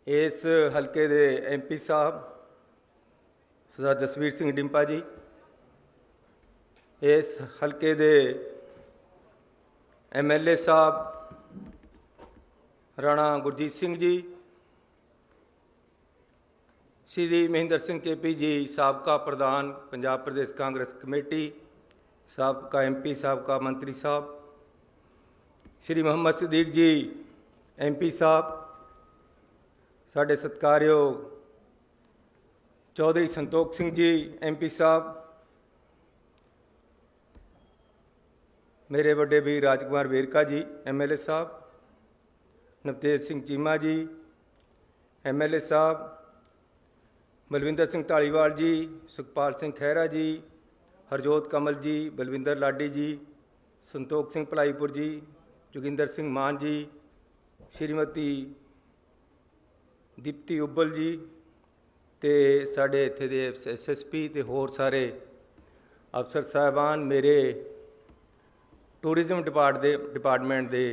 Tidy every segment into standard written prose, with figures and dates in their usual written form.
इस हल्के दे MP साहब सरदार जसवीर सिंह डिंपा जी, इस हल्के दे MLA साहब राणा गुरजीत सिंह जी, श्री महेंद्र सिंह KP जी साबका प्रधान पंजाब प्रदेश कांग्रेस कमेटी, साबका MP साबका मंत्री साहब, श्री मोहम्मद सदीक जी MP साहब, साढ़े सत्कारयोग चौधरी संतोख सिंह जी MP साहब, मेरे बड़े भी राजकुमार वेरका जी MLA साहब, नवतेज सिंह चीमा जी MLA साहब, बलविंदर सिंह धालीवाल जी, सुखपाल सिंह खैरा जी, हरजोत कमल जी, बलविंदर लाडी जी, संतोख सिंह भलाईपुर जी, जोगिंदर सिंह मान जी, श्रीमती दीप्ति उब्बल जी, ते साढ़े इत्थे दे SSP ते होर सारे अफसर साहबान, मेरे टूरिज्म डिपार्टमेंट दे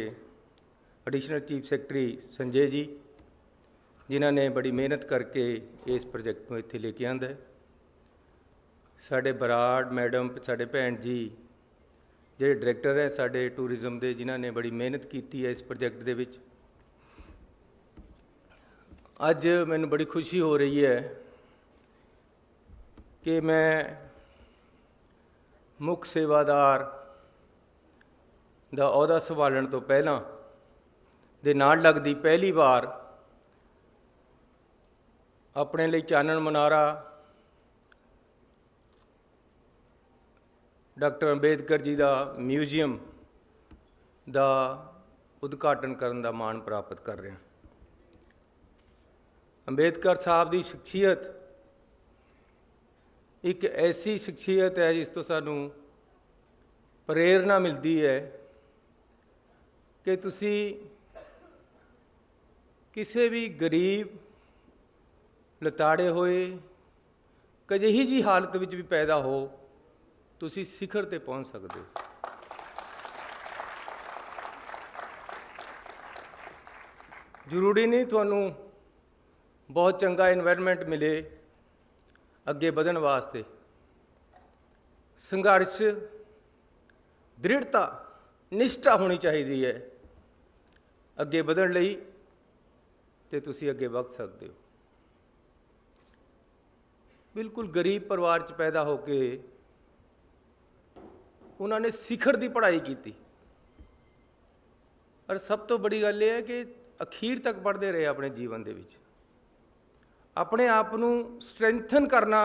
additional chief secretary Sanjay ji, जिन्हों ने बड़ी मेहनत करके इस प्रोजेक्ट को इत्थे लेके आंदा है। साढ़े बराड़ मैडम, साढ़े भैन जी ਜਿਹੜੇ डायरैक्टर है साढ़े टूरिज्म के, जिन्होंने बड़ी मेहनत की है इस प्रोजेक्ट के विच। अज मैनूं बड़ी खुशी हो रही है कि मैं मुख सेवादार दा अहुदा संभालण तो पहलां दे नाल लगदी पहली बार अपने लिए चानन मनारा डॉक्टर अंबेडकर जी का म्यूजियम का उद्घाटन करने का माण प्राप्त कर रहा। अंबेडकर साहब की शख्सियत एक ऐसी शख्सियत है जिस तो सानू प्रेरणा मिलती है कि तुसी किसी भी गरीब लताड़े होए कजिही जी हालत में भी पैदा हो, तुसी शिखर ते पहुँच सकते हो। जरूरी नहीं तुहानू बहुत चंगा इन्वायरमेंट मिले अगे बढ़न वास्ते, संघर्ष दृढ़ता निष्ठा होनी चाहिए है अगे बढ़न लई, ते तुसी अगे बढ़ सकते हो। बिल्कुल गरीब परिवार च पैदा होके उन्होंने शिखर की पढ़ाई की, और सब तो बड़ी गल यह है कि अखीर तक पढ़ते रहे अपने जीवन के विच। अपने आप को स्ट्रेंथन करना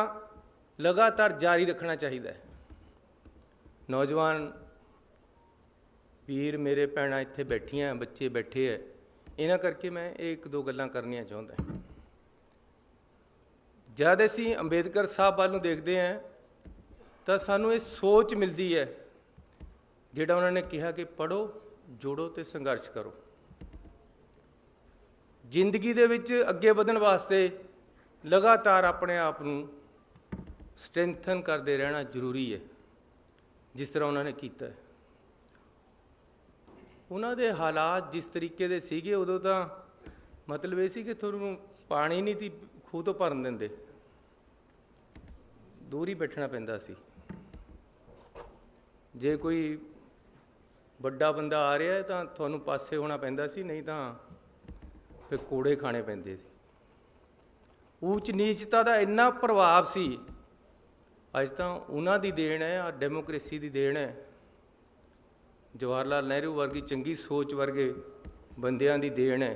लगातार जारी रखना चाहिए है। नौजवान वीर मेरे भैणां इत्थे बैठियां, बच्चे बैठे है, इन्हां करके मैं एक दो गल्लां करनियां चाहुंदा। जद असीं अंबेडकर साहब वाल नूं देखते हैं तो सानूं ये सोच मिलती है जिहड़ा उन्होंने कहा कि पढ़ो, जोड़ो तो संघर्ष करो। जिंदगी दे विच अगे बढ़न वास्ते लगातार अपने आप को स्ट्रेंथन करते रहना जरूरी है, जिस तरह उन्होंने किया है। उन्होंने हालात जिस तरीके दे सीगे उदों तो मतलब ये सी कि तुहानूं पानी नहीं थी खूह तो भरन देंदे, दूर ही बैठना पैंदा सी। जे कोई बड़ा बंदा आ रहा है तो तुहानूं पासे होना पैंदा सी, नहीं तो फिर कोड़े खाने पैंदे सी। ऊच नीचता का इन्ना प्रभाव सी। अज तो उन्हां दी देन है, आ डेमोक्रेसी की देन है, जवाहर लाल नेहरू वर्गी चंगी सोच वर्गे बंदियां दी देन है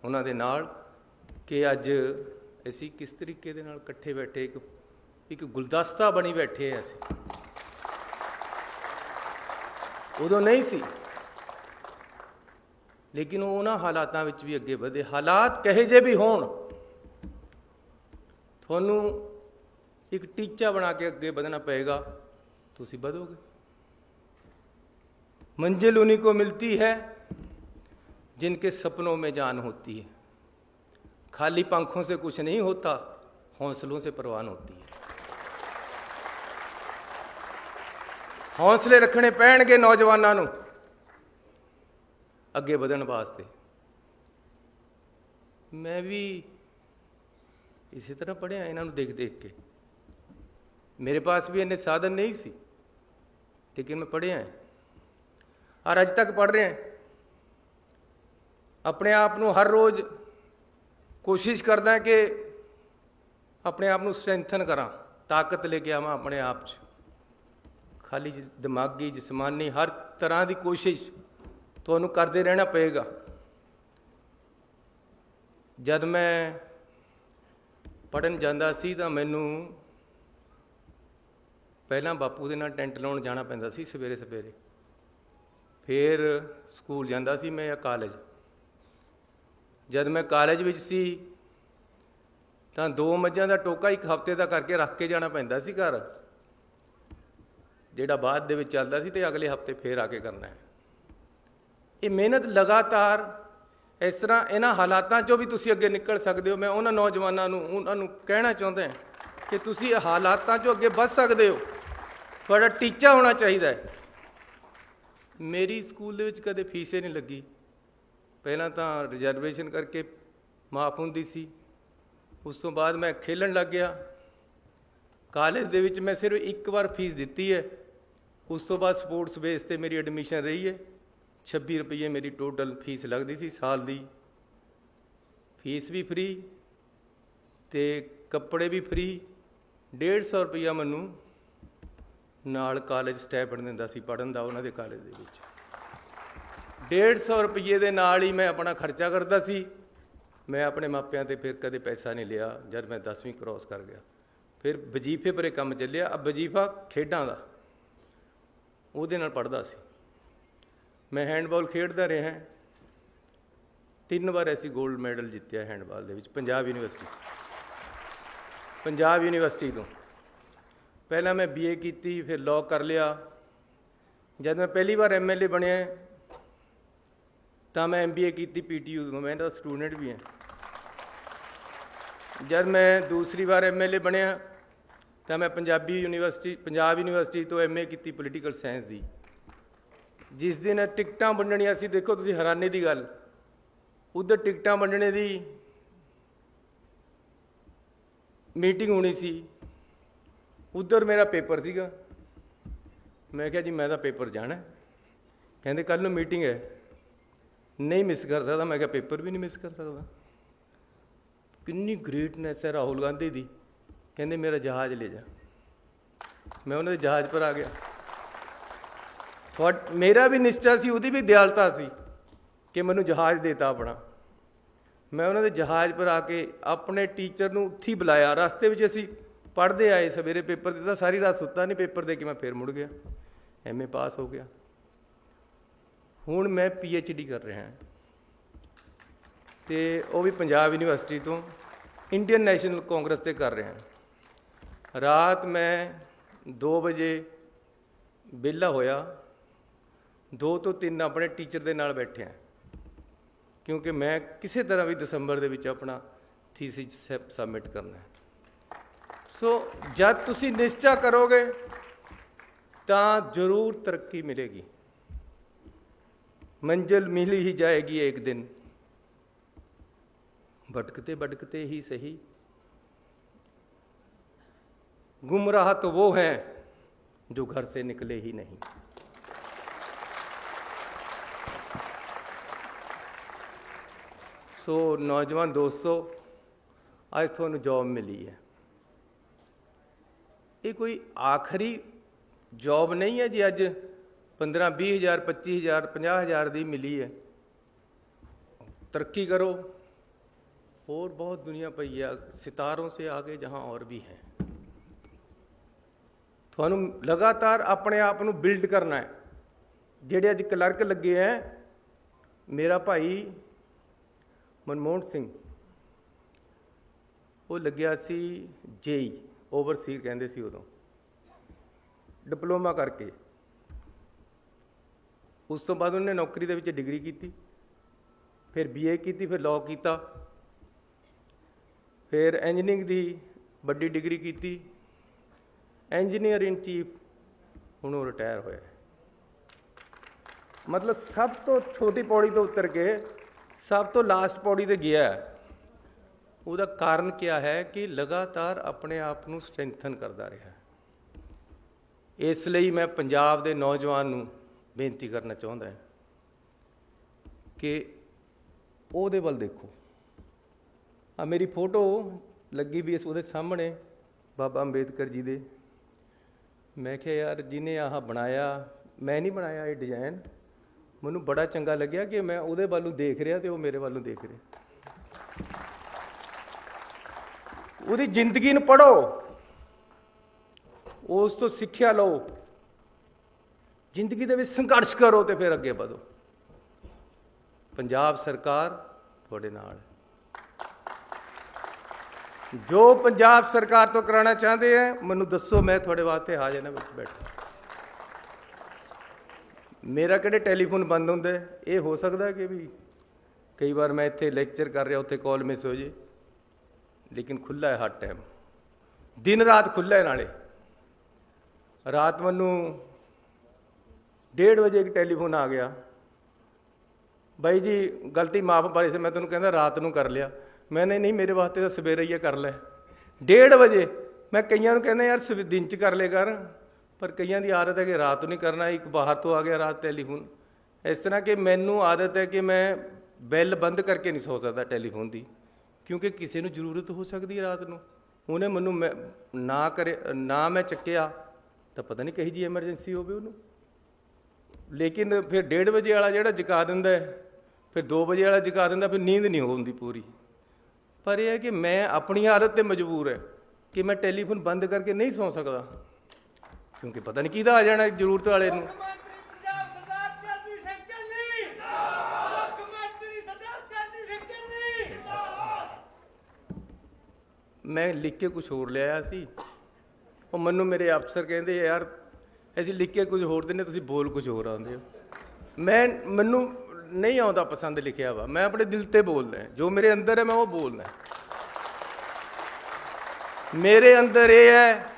उन्हां दे नाल कि अज असीं किस तरीके दे नाल इकट्ठे बैठे एक गुलदस्ता बनी बैठे हैं। असीं उदों नहीं सी, लेकिन उन्हां हालातां विच भी अगे बढ़े। हालात कहे जे भी होण, तुहानूं एक टीचा बना के अगे बढ़ना पएगा, तुसीं बढ़ोगे। मंजिल उन्हीं को मिलती है जिनके सपनों में जान होती है। खाली पंखों से कुछ नहीं होता, हौसलों से परवान होती है। हौसले रखने पैणगे नौजवानों नूं अगे बढ़न वास्ते। मैं भी इसी तरह पढ़िया, इन्हों देख देख के। मेरे पास भी इन्ने साधन नहीं सी, लेकिन मैं पढ़िया है और अज तक पढ़ रहे हैं। अपने आप को हर रोज़ कोशिश करदा कि अपने आप को स्ट्रैंथन करा, ताकत लेके आवां अपने आप च। खाली दिमागी जिसमानी हर तरह की कोशिश तुहानूं करते रहना पेगा। जब मैं पढ़न जांदा सी तां मैनूं पहलां बापू दे नाल टेंट लाउण जाना पैंदा सी सवेरे सवेरे, फिर स्कूल जांदा सी मैं या कालेज। जब मैं कालेज विच सी तां 2 मੱਝਾਂ ਦਾ टोका एक हफ्ते का करके रख के जाना पैंदा सी घर, ਜਿਹੜਾ ਬਾਅਦ ਦੇ ਵਿੱਚ ਚੱਲਦਾ ਸੀ, ਤੇ ਅਗਲੇ ਹਫਤੇ ਫੇਰ ਆ ਕੇ ਕਰਨਾ ਹੈ। ਇਹ ਮਿਹਨਤ ਲਗਾਤਾਰ ਇਸ ਤਰ੍ਹਾਂ ਇਹਨਾਂ ਹਾਲਾਤਾਂ 'ਚੋਂ ਵੀ ਤੁਸੀਂ ਅੱਗੇ ਨਿਕਲ ਸਕਦੇ ਹੋ। ਮੈਂ ਉਹਨਾਂ ਨੌਜਵਾਨਾਂ ਨੂੰ ਉਹਨਾਂ ਨੂੰ ਕਹਿਣਾ ਚਾਹੁੰਦਾ ਕਿ ਤੁਸੀਂ ਹਾਲਾਤਾਂ 'ਚੋਂ ਅੱਗੇ ਵੱਧ ਸਕਦੇ ਹੋ, ਤੁਹਾਡਾ ਟੀਚਾ ਹੋਣਾ ਚਾਹੀਦਾ ਹੈ। ਮੇਰੀ ਸਕੂਲ ਦੇ ਵਿੱਚ ਕਦੇ ਫੀਸ ਹੀ ਨਹੀਂ ਲੱਗੀ। ਪਹਿਲਾਂ ਤਾਂ ਰਿਜ਼ਰਵੇਸ਼ਨ ਕਰਕੇ ਮਾਫ ਹੁੰਦੀ ਸੀ, ਉਸ ਤੋਂ ਬਾਅਦ ਮੈਂ ਖੇਲਣ ਲੱਗ ਗਿਆ। ਕਾਲਜ ਦੇ ਵਿੱਚ ਮੈਂ ਸਿਰਫ ਇੱਕ ਵਾਰ ਫੀਸ ਦਿੱਤੀ ਹੈ, ਉਸ ਤੋਂ ਬਾਅਦ ਸਪੋਰਟਸ ਬੇਸ 'ਤੇ ਮੇਰੀ ਐਡਮਿਸ਼ਨ ਰਹੀ ਹੈ। 26 ਰੁਪਏ ਮੇਰੀ ਟੋਟਲ ਫੀਸ ਲੱਗਦੀ ਸੀ ਸਾਲ ਦੀ। ਫੀਸ ਵੀ ਫਰੀ ਅਤੇ ਕੱਪੜੇ ਵੀ ਫਰੀ। 150 ਰੁਪਈਆ ਮੈਨੂੰ ਨਾਲ ਕਾਲਜ ਸਟੈਪੈਂਡ ਦਿੰਦਾ ਸੀ ਪੜ੍ਹਨ ਦਾ ਉਹਨਾਂ ਦੇ ਕਾਲਜ ਦੇ ਵਿੱਚ। 150 ਰੁਪਈਏ ਦੇ ਨਾਲ ਹੀ ਮੈਂ ਆਪਣਾ ਖਰਚਾ ਕਰਦਾ ਸੀ। ਮੈਂ ਆਪਣੇ ਮਾਪਿਆਂ 'ਤੇ ਫਿਰ ਕਦੇ ਪੈਸਾ ਨਹੀਂ ਲਿਆ। ਜਦ ਮੈਂ 10ਵੀਂ ਕ੍ਰੋਸ ਕਰ ਗਿਆ, ਫਿਰ ਵਜ਼ੀਫੇ ਪਰੇ ਕੰਮ ਚੱਲਿਆ। ਵਜ਼ੀਫਾ ਖੇਡਾਂ ਦਾ, ਉਹਦੇ ਨਾਲ ਪੜ੍ਹਦਾ ਸੀ ਮੈਂ। ਹੈਂਡਬਾਲ ਖੇਡਦਾ ਰਿਹਾ, 3 ਵਾਰ ਅਸੀਂ ਗੋਲਡ ਮੈਡਲ ਜਿੱਤਿਆ ਹੈਂਡਬਾਲ ਦੇ ਵਿੱਚ ਪੰਜਾਬ ਯੂਨੀਵਰਸਿਟੀ ਤੋਂ। ਪਹਿਲਾਂ ਮੈਂ BA ਕੀਤੀ, ਫਿਰ ਲਾਅ ਕਰ ਲਿਆ। ਜਦ ਮੈਂ ਪਹਿਲੀ ਵਾਰ MLA ਬਣਿਆ ਤਾਂ ਮੈਂ MBA ਕੀਤੀ PTU ਤੋਂ, ਮੈਂ ਤਾਂ ਸਟੂਡੈਂਟ ਵੀ ਹਾਂ। ਜਦ ਮੈਂ ਦੂਸਰੀ ਵਾਰ MLA ਬਣਿਆ ਤਾਂ ਮੈਂ ਪੰਜਾਬ ਯੂਨੀਵਰਸਿਟੀ ਤੋਂ MA ਕੀਤੀ ਪੋਲੀਟੀਕਲ ਸਾਇੰਸ ਦੀ। ਜਿਸ ਦਿਨ ਟਿਕਟਾਂ ਵੰਡਣੀਆਂ ਸੀ, ਦੇਖੋ ਤੁਸੀਂ ਹੈਰਾਨੀ ਦੀ ਗੱਲ, ਉੱਧਰ ਟਿਕਟਾਂ ਵੰਡਣੇ ਦੀ ਮੀਟਿੰਗ ਹੋਣੀ ਸੀ, ਉੱਧਰ ਮੇਰਾ ਪੇਪਰ ਸੀਗਾ। ਮੈਂ ਕਿਹਾ ਜੀ ਮੈਂ ਤਾਂ ਪੇਪਰ ਜਾਣਾ। ਕਹਿੰਦੇ ਕੱਲ੍ਹ ਨੂੰ ਮੀਟਿੰਗ ਹੈ, ਨਹੀਂ ਮਿਸ ਕਰ ਸਕਦਾ। ਮੈਂ ਕਿਹਾ ਪੇਪਰ ਵੀ ਨਹੀਂ ਮਿਸ ਕਰ ਸਕਦਾ। ਕਿੰਨੀ ਗ੍ਰੇਟਨੈਸ ਹੈ ਰਾਹੁਲ ਗਾਂਧੀ ਦੀ। ਕਹਿੰਦੇ ਮੇਰਾ ਜਹਾਜ਼ ਲੈ ਜਾ। ਮੈਂ ਉਹਨਾਂ ਦੇ ਜਹਾਜ਼ ਪਰ ਆ ਗਿਆ। ਮੇਰਾ ਵੀ ਨਿਸ਼ਚਾ ਸੀ, ਉਹਦੀ ਵੀ ਦਿਆਲਤਾ ਸੀ ਕਿ ਮੈਨੂੰ ਜਹਾਜ਼ ਦੇਤਾ ਆਪਣਾ। ਮੈਂ ਉਹਨਾਂ ਦੇ ਜਹਾਜ਼ ਪਰ ਆ ਕੇ ਆਪਣੇ ਟੀਚਰ ਨੂੰ ਉੱਥੇ ਹੀ ਬੁਲਾਇਆ। ਰਸਤੇ ਵਿੱਚ ਅਸੀਂ ਪੜ੍ਹਦੇ ਆਏ, ਸਵੇਰੇ ਪੇਪਰ ਦਿੱਤਾ, ਸਾਰੀ ਰਾਤ ਸੁੱਤਾ ਨਹੀਂ। ਪੇਪਰ ਦੇ ਕੇ ਮੈਂ ਫਿਰ ਮੁੜ ਗਿਆ, MA ਪਾਸ ਹੋ ਗਿਆ। ਹੁਣ ਮੈਂ PhD ਕਰ ਰਿਹਾ ਅਤੇ ਉਹ ਵੀ ਪੰਜਾਬ ਯੂਨੀਵਰਸਿਟੀ ਤੋਂ ਇੰਡੀਅਨ ਨੈਸ਼ਨਲ ਕਾਂਗਰਸ 'ਤੇ ਕਰ ਰਿਹਾ। ਰਾਤ ਮੈਂ 2 ਵਜੇ ਵਿਹਲਾ ਹੋਇਆ, 2 ਤੋਂ 3 ਆਪਣੇ ਟੀਚਰ ਦੇ ਨਾਲ ਬੈਠਿਆ, ਕਿਉਂਕਿ ਮੈਂ ਕਿਸੇ ਤਰ੍ਹਾਂ ਵੀ ਦਸੰਬਰ ਦੇ ਵਿੱਚ ਆਪਣਾ ਥੀਸਿਸ ਸਬਮਿਟ ਕਰਨਾ ਹੈ। ਸੋ ਜਦ ਤੁਸੀਂ ਨਿਸ਼ਚਾ ਕਰੋਗੇ ਤਾਂ ਜ਼ਰੂਰ ਤਰੱਕੀ ਮਿਲੇਗੀ। मंजिल मिल ही जाएगी एक दिन, भटकते भटकते ही सही। गुमराह तो वो हैं जो घर से निकले ही नहीं। सो नौजवान दोस्तों, आज तुहानूं जॉब मिली है। ये कोई आखिरी जॉब नहीं है जी। अज 15-20 हज़ार 25 हज़ार 50 हज़ार दी मिली है। तरक्की करो, और बहुत दुनिया पई है सितारों से आगे जहाँ और भी हैं। थानू लगातार अपने आप को बिल्ड करना है। जेडे अज क्लर्क लगे हैं, मेरा भाई मनमोहन सिंह वो लग्या सी JE ओवरसीर कहते सी, उदों डिप्लोमा करके। उस तो बाद उन्हें नौकरी दे विच डिग्री की, फिर BA की, फिर लॉ किया, फिर इंजीनियरिंग की बड़ी डिग्री की, इंजीनियर इन चीफ हुण रिटायर होया। मतलब सब तो छोटी पौड़ी तो उतर के सब तो लास्ट पौड़ी ते गया। ਉਹਦਾ ਕਾਰਨ ਕਿਆ ਹੈ ਕਿ ਲਗਾਤਾਰ ਆਪਣੇ ਆਪ ਨੂੰ ਸਟਰੈਂਥਨ ਕਰਦਾ ਰਿਹਾ। ਇਸ ਲਈ ਮੈਂ ਪੰਜਾਬ ਦੇ ਨੌਜਵਾਨ ਨੂੰ ਬੇਨਤੀ ਕਰਨਾ ਚਾਹੁੰਦਾ ਕਿ ਉਹਦੇ ਵੱਲ ਦੇਖੋ। ਆ ਮੇਰੀ ਫੋਟੋ ਲੱਗੀ ਵੀ ਇਸ ਉਹਦੇ ਸਾਹਮਣੇ ਬਾਬਾ ਅੰਬੇਦਕਰ ਜੀ ਦੇ। ਮੈਂ ਕਿਹਾ ਯਾਰ ਜਿਹਨੇ ਆਹ ਬਣਾਇਆ, ਮੈਂ ਨਹੀਂ ਬਣਾਇਆ ਇਹ ਡਿਜ਼ਾਈਨ, ਮੈਨੂੰ ਬੜਾ ਚੰਗਾ ਲੱਗਿਆ ਕਿ ਮੈਂ ਉਹਦੇ ਵੱਲ ਨੂੰ ਦੇਖ ਰਿਹਾ ਤੇ ਉਹ ਮੇਰੇ ਵੱਲ ਨੂੰ ਦੇਖ ਰਿਹਾ। ਉਹਦੀ ਜ਼ਿੰਦਗੀ ਨੂੰ ਪੜ੍ਹੋ, ਉਸ ਤੋਂ ਸਿੱਖਿਆ ਲਓ, ਜ਼ਿੰਦਗੀ ਦੇ ਵਿੱਚ ਸੰਘਰਸ਼ ਕਰੋ ਤੇ ਫਿਰ ਅੱਗੇ ਵਧੋ। ਪੰਜਾਬ ਸਰਕਾਰ ਤੁਹਾਡੇ ਨਾਲ। ਜੋ ਪੰਜਾਬ ਸਰਕਾਰ ਤੋਂ ਕਰਾਉਣਾ ਚਾਹੁੰਦੇ ਹੈ ਮੈਨੂੰ ਦੱਸੋ, ਮੈਂ ਤੁਹਾਡੇ ਵਾਸਤੇ ਹਾਜ਼ਰ ਹਾਂ ਵਿੱਚ ਬੈਠਾ। ਮੇਰਾ ਕਿਹੜੇ ਟੈਲੀਫੋਨ ਬੰਦ ਹੁੰਦਾ? ਇਹ ਹੋ ਸਕਦਾ ਕਿ ਵੀ ਕਈ ਵਾਰ ਮੈਂ ਇੱਥੇ ਲੈਕਚਰ ਕਰ ਰਿਹਾ, ਉੱਥੇ ਕਾਲ ਮਿਸ ਹੋ ਜੇ, ਲੇਕਿਨ ਖੁੱਲ੍ਹਾ ਹੈ ਹਰ ਟਾਈਮ, ਦਿਨ ਰਾਤ ਖੁੱਲ੍ਹਾ ਹੈ। ਨਾਲੇ ਰਾਤ ਮੈਨੂੰ 1:30 ਵਜੇ ਇੱਕ ਟੈਲੀਫੋਨ ਆ ਗਿਆ, ਬਾਈ ਜੀ ਗਲਤੀ ਮਾਫ ਪਾਈ ਸੀ, ਮੈਂ ਤੁਹਾਨੂੰ ਕਹਿੰਦਾ ਰਾਤ ਨੂੰ ਕਰ ਲਿਆ। ਮੈਂ ਨਹੀਂ ਮੇਰੇ ਵਾਸਤੇ ਤਾਂ ਸਵੇਰੇ ਹੀ ਕਰ ਲੈ। 1:30 ਵਜੇ ਮੈਂ ਕਈਆਂ ਨੂੰ ਕਹਿੰਦਾ ਯਾਰ ਦਿਨ 'ਚ ਕਰ ਲਿਆ ਕਰ, ਪਰ ਕਈਆਂ ਦੀ ਆਦਤ ਹੈ ਕਿ ਰਾਤ ਨੂੰ ਨਹੀਂ ਕਰਨਾ। ਇੱਕ ਬਾਹਰ ਤੋਂ ਆ ਗਿਆ ਰਾਤ ਟੈਲੀਫੋਨ। ਇਸ ਤਰ੍ਹਾਂ ਕਿ ਮੈਨੂੰ ਆਦਤ ਹੈ ਕਿ ਮੈਂ ਬੈਲ ਬੰਦ ਕਰਕੇ ਨਹੀਂ ਸੌ ਸਕਦਾ ਟੈਲੀਫੋਨ ਦੀ, ਕਿਉਂਕਿ ਕਿਸੇ ਨੂੰ ਜ਼ਰੂਰਤ ਹੋ ਸਕਦੀ ਹੈ ਰਾਤ ਨੂੰ। ਉਹਨੇ ਮੈਨੂੰ ਨਾ ਮੈਂ ਚੱਕਿਆ ਤਾਂ ਪਤਾ ਨਹੀਂ ਕਹੀ ਜੀ ਐਮਰਜੈਂਸੀ ਹੋਵੇ ਉਹਨੂੰ। ਲੇਕਿਨ ਫਿਰ 1:30 ਵਜੇ ਵਾਲਾ ਜਿਹੜਾ ਜਗਾ ਦਿੰਦਾ, ਫਿਰ 2 ਵਜੇ ਵਾਲਾ ਜਗਾ ਦਿੰਦਾ, ਫਿਰ ਨੀਂਦ ਨਹੀਂ ਹੁੰਦੀ ਪੂਰੀ। ਪਰ ਇਹ ਹੈ ਕਿ ਮੈਂ ਆਪਣੀ ਆਦਤ 'ਤੇ ਮਜਬੂਰ ਹੈ ਕਿ ਮੈਂ ਟੈਲੀਫੋਨ ਬੰਦ ਕਰਕੇ ਨਹੀਂ ਸੌ ਸਕਦਾ, ਕਿਉਂਕਿ ਪਤਾ ਨਹੀਂ ਕਿਹਦਾ ਆ ਜਾਣਾ ਜ਼ਰੂਰਤ ਵਾਲੇ ਨੂੰ। ਮੈਂ ਲਿਖ ਕੇ ਕੁਛ ਹੋਰ ਲਿਆਇਆ ਸੀ, ਉਹ ਮੈਨੂੰ ਮੇਰੇ ਅਫਸਰ ਕਹਿੰਦੇ ਯਾਰ ਅਸੀਂ ਲਿਖ ਕੇ ਕੁਝ ਹੋਰ ਦਿੰਦੇ, ਤੁਸੀਂ ਬੋਲ ਕੁਝ ਹੋਰ ਆਉਂਦੇ ਹੋ। ਮੈਨੂੰ ਨਹੀਂ ਆਉਂਦਾ ਪਸੰਦ ਲਿਖਿਆ ਵਾ, ਮੈਂ ਆਪਣੇ ਦਿਲ ਤੇ ਬੋਲਦਾ, ਜੋ ਮੇਰੇ ਅੰਦਰ ਹੈ ਮੈਂ ਉਹ ਬੋਲਦਾ। ਮੇਰੇ ਅੰਦਰ ਇਹ ਹੈ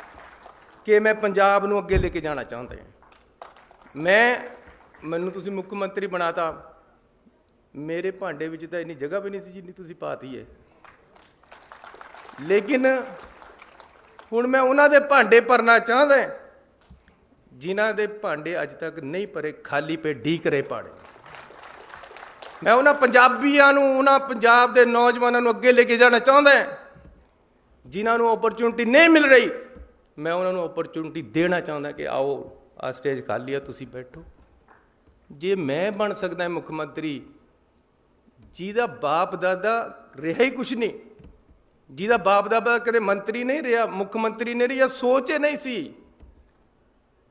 ਕਿ ਮੈਂ ਪੰਜਾਬ ਨੂੰ ਅੱਗੇ ਲੈ ਕੇ ਜਾਣਾ ਚਾਹੁੰਦਾ ਹਾਂ। ਮੈਨੂੰ ਤੁਸੀਂ ਮੁੱਖ ਮੰਤਰੀ ਬਣਾਤਾ, ਮੇਰੇ ਭਾਂਡੇ ਵਿੱਚ ਤਾਂ ਇੰਨੀ ਜਗ੍ਹਾ ਵੀ ਨਹੀਂ ਸੀ ਜਿੰਨੀ ਤੁਸੀਂ ਪਾਤੀ ਹੈ। ਲੇਕਿਨ ਹੁਣ ਮੈਂ ਉਹਨਾਂ ਦੇ ਭਾਂਡੇ ਭਰਨਾ ਚਾਹੁੰਦਾ ਜਿਨ੍ਹਾਂ ਦੇ ਭਾਂਡੇ ਅੱਜ ਤੱਕ ਨਹੀਂ ਭਰੇ, ਖਾਲੀ ਪੇ ਢੀਕ ਰਹੇ ਪਾੜੇ। ਮੈਂ ਉਹਨਾਂ ਪੰਜਾਬੀਆਂ ਨੂੰ, ਉਹਨਾਂ ਪੰਜਾਬ ਦੇ ਨੌਜਵਾਨਾਂ ਨੂੰ ਅੱਗੇ ਲੈ ਕੇ ਜਾਣਾ ਚਾਹੁੰਦਾ ਜਿਨ੍ਹਾਂ ਨੂੰ ਓਪਰਚੁਨਿਟੀ ਨਹੀਂ ਮਿਲ ਰਹੀ। ਮੈਂ ਉਹਨਾਂ ਨੂੰ ਓਪਰਚੁਨਿਟੀ ਦੇਣਾ ਚਾਹੁੰਦਾ ਕਿ ਆਓ ਆ ਸਟੇਜ ਖਾਲੀ ਆ, ਤੁਸੀਂ ਬੈਠੋ। ਜੇ ਮੈਂ ਬਣ ਸਕਦਾ ਮੁੱਖ ਮੰਤਰੀ, ਜਿਹਦਾ ਬਾਪ ਦਾਦਾ ਰਿਹਾ ਹੀ ਕੁਛ ਨਹੀਂ, ਜਿਹਦਾ ਬਾਪ ਦਾਦਾ ਕਦੇ ਮੰਤਰੀ ਨਹੀਂ ਰਿਹਾ, ਮੁੱਖ ਮੰਤਰੀ ਨਹੀਂ ਰਿਹਾ, ਸੋਚ ਹੀ ਨਹੀਂ ਸੀ,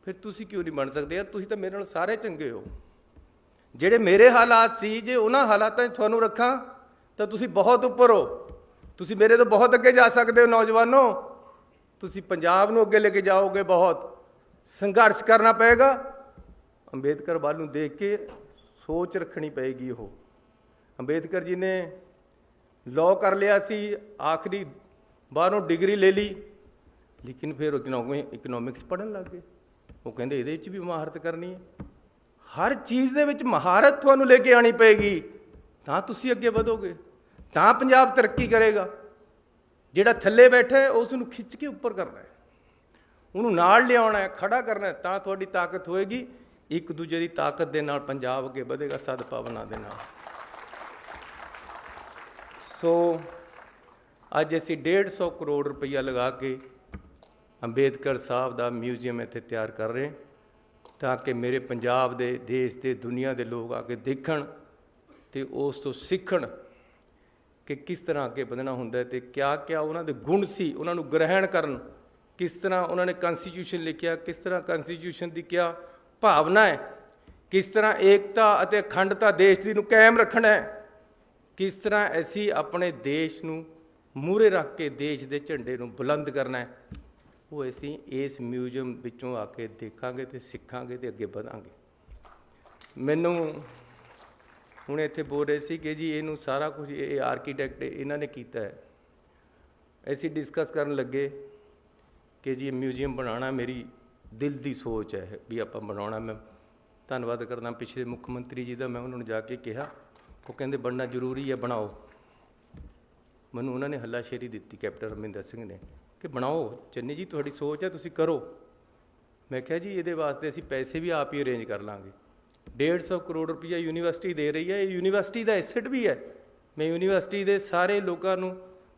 ਫਿਰ ਤੁਸੀਂ ਕਿਉਂ ਨਹੀਂ ਬਣ ਸਕਦੇ? ਯਾਰ ਤੁਸੀਂ ਤਾਂ ਮੇਰੇ ਨਾਲ ਸਾਰੇ ਚੰਗੇ ਹੋ। ਜਿਹੜੇ ਮੇਰੇ ਹਾਲਾਤ ਸੀ, ਜੇ ਉਹਨਾਂ ਹਾਲਾਤਾਂ 'ਚ ਤੁਹਾਨੂੰ ਰੱਖਾਂ ਤਾਂ ਤੁਸੀਂ ਬਹੁਤ ਉੱਪਰ ਹੋ, ਤੁਸੀਂ ਮੇਰੇ ਤੋਂ ਬਹੁਤ ਅੱਗੇ ਜਾ ਸਕਦੇ ਹੋ। ਨੌਜਵਾਨੋ, ਤੁਸੀਂ ਪੰਜਾਬ ਨੂੰ ਅੱਗੇ ਲੈ ਕੇ ਜਾਓਗੇ, ਬਹੁਤ ਸੰਘਰਸ਼ ਕਰਨਾ ਪਏਗਾ। ਅੰਬੇਦਕਰ ਵੱਲ ਨੂੰ ਦੇਖ ਕੇ ਸੋਚ ਰੱਖਣੀ ਪਏਗੀ। ਉਹ ਅੰਬੇਦਕਰ ਜੀ ਨੇ ਲਾਅ ਕਰ ਲਿਆ ਸੀ, ਆਖਰੀ ਬਾਹਰੋਂ ਡਿਗਰੀ ਲੈ ਲਈ, ਲੇਕਿਨ ਫਿਰ ਇਕਨੋਮਿਕਸ ਪੜ੍ਹਨ ਲੱਗ ਗਏ। ਉਹ ਕਹਿੰਦੇ ਇਹਦੇ 'ਚ ਵੀ ਮਹਾਰਤ ਕਰਨੀ ਹੈ। ਹਰ ਚੀਜ਼ ਦੇ ਵਿੱਚ ਮਹਾਰਤ ਤੁਹਾਨੂੰ ਲੈ ਕੇ ਆਉਣੀ ਪਏਗੀ, ਤਾਂ ਤੁਸੀਂ ਅੱਗੇ ਵਧੋਗੇ, ਤਾਂ ਪੰਜਾਬ ਤਰੱਕੀ ਕਰੇਗਾ। ਜਿਹੜਾ ਥੱਲੇ ਬੈਠਾ ਹੈ ਉਸ ਨੂੰ ਖਿੱਚ ਕੇ ਉੱਪਰ ਕਰਨਾ ਹੈ, ਉਹਨੂੰ ਨਾਲ ਲਿਆਉਣਾ ਹੈ, ਖੜਾ ਕਰਨਾ ਹੈ, ਤਾਂ ਤੁਹਾਡੀ ਤਾਕਤ ਹੋਏਗੀ। ਇੱਕ ਦੂਜੇ ਦੀ ਤਾਕਤ ਦੇ ਨਾਲ ਪੰਜਾਬ ਅੱਗੇ ਵਧੇਗਾ, ਸਦਭਾਵਨਾ ਦੇ ਨਾਲ। ਸੋ ਅੱਜ ਅਸੀਂ 150 ਕਰੋੜ ਰੁਪਈਆ ਲਗਾ ਕੇ ਅੰਬੇਦਕਰ ਸਾਹਿਬ ਦਾ ਮਿਊਜ਼ੀਅਮ ਇੱਥੇ ਤਿਆਰ ਕਰ ਰਹੇ, ਤਾਂ ਕਿ ਮੇਰੇ ਪੰਜਾਬ ਦੇ, ਦੇਸ਼ ਦੇ, ਦੁਨੀਆ ਦੇ ਲੋਕ ਆ ਕੇ ਦੇਖਣ ਅਤੇ ਉਸ ਤੋਂ ਸਿੱਖਣ ਕਿ ਕਿਸ ਤਰ੍ਹਾਂ ਅੱਗੇ ਵਧਣਾ ਹੁੰਦਾ ਅਤੇ ਕਿਆ ਕਿਆ ਉਹਨਾਂ ਦੇ ਗੁਣ ਸੀ, ਉਹਨਾਂ ਨੂੰ ਗ੍ਰਹਿਣ ਕਰਨ। ਕਿਸ ਤਰ੍ਹਾਂ ਉਹਨਾਂ ਨੇ ਕਨਸਟੀਟਿਊਸ਼ਨ ਲਿਖਿਆ, ਕਿਸ ਤਰ੍ਹਾਂ ਕਨਸਟੀਟਿਊਸ਼ਨ ਦੀ ਕਿਆ ਭਾਵਨਾ ਹੈ, ਕਿਸ ਤਰ੍ਹਾਂ ਏਕਤਾ ਅਤੇ ਅਖੰਡਤਾ ਦੇਸ਼ ਦੀ ਨੂੰ ਕਾਇਮ ਰੱਖਣਾ ਹੈ, ਕਿਸ ਤਰ੍ਹਾਂ ਅਸੀਂ ਆਪਣੇ ਦੇਸ਼ ਨੂੰ ਮੂਹਰੇ ਰੱਖ ਕੇ ਦੇਸ਼ ਦੇ ਝੰਡੇ ਨੂੰ ਬੁਲੰਦ ਕਰਨਾ ਹੈ। ਉਹ ਅਸੀਂ ਇਸ ਮਿਊਜ਼ੀਅਮ ਵਿੱਚੋਂ ਆ ਕੇ ਦੇਖਾਂਗੇ ਅਤੇ ਸਿੱਖਾਂਗੇ ਅਤੇ ਅੱਗੇ ਵਧਾਂਗੇ। ਮੈਨੂੰ ਹੁਣ ਇੱਥੇ ਬੋਲ ਰਹੇ ਸੀ ਕਿ ਜੀ ਇਹਨੂੰ ਸਾਰਾ ਕੁਝ ਇਹ ਆਰਕੀਟੈਕਟ ਇਹਨਾਂ ਨੇ ਕੀਤਾ ਹੈ। ਅਸੀਂ ਡਿਸਕਸ ਕਰਨ ਲੱਗੇ ਕਿ ਜੀ ਇਹ ਮਿਊਜ਼ੀਅਮ ਬਣਾਉਣਾ ਮੇਰੀ ਦਿਲ ਦੀ ਸੋਚ ਹੈ ਵੀ ਆਪਾਂ ਬਣਾਉਣਾ। ਮੈਂ ਧੰਨਵਾਦ ਕਰਦਾ ਪਿਛਲੇ ਮੁੱਖ ਮੰਤਰੀ ਜੀ ਦਾ, ਮੈਂ ਉਹਨਾਂ ਨੂੰ ਜਾ ਕੇ ਕਿਹਾ, ਉਹ ਕਹਿੰਦੇ ਬਣਨਾ ਜ਼ਰੂਰੀ ਹੈ, ਬਣਾਓ। ਮੈਨੂੰ ਉਹਨਾਂ ਨੇ ਹੱਲਾਸ਼ੇਰੀ ਦਿੱਤੀ ਕੈਪਟਨ ਅਮਰਿੰਦਰ ਸਿੰਘ ਨੇ ਕਿ ਬਣਾਓ ਚੰਨੀ ਜੀ, ਤੁਹਾਡੀ ਸੋਚ ਹੈ, ਤੁਸੀਂ ਕਰੋ। ਮੈਂ ਕਿਹਾ ਜੀ ਇਹਦੇ ਵਾਸਤੇ ਅਸੀਂ ਪੈਸੇ ਵੀ ਆਪ ਹੀ ਅਰੇਂਜ ਕਰ ਲਾਂਗੇ। 150 ਕਰੋੜ ਰੁਪਈਆ ਯੂਨੀਵਰਸਿਟੀ ਦੇ ਰਹੀ ਹੈ, ਇਹ ਯੂਨੀਵਰਸਿਟੀ ਦਾ ਐਸੈਟ ਵੀ ਹੈ। ਮੈਂ ਯੂਨੀਵਰਸਿਟੀ ਦੇ ਸਾਰੇ ਲੋਕਾਂ ਨੂੰ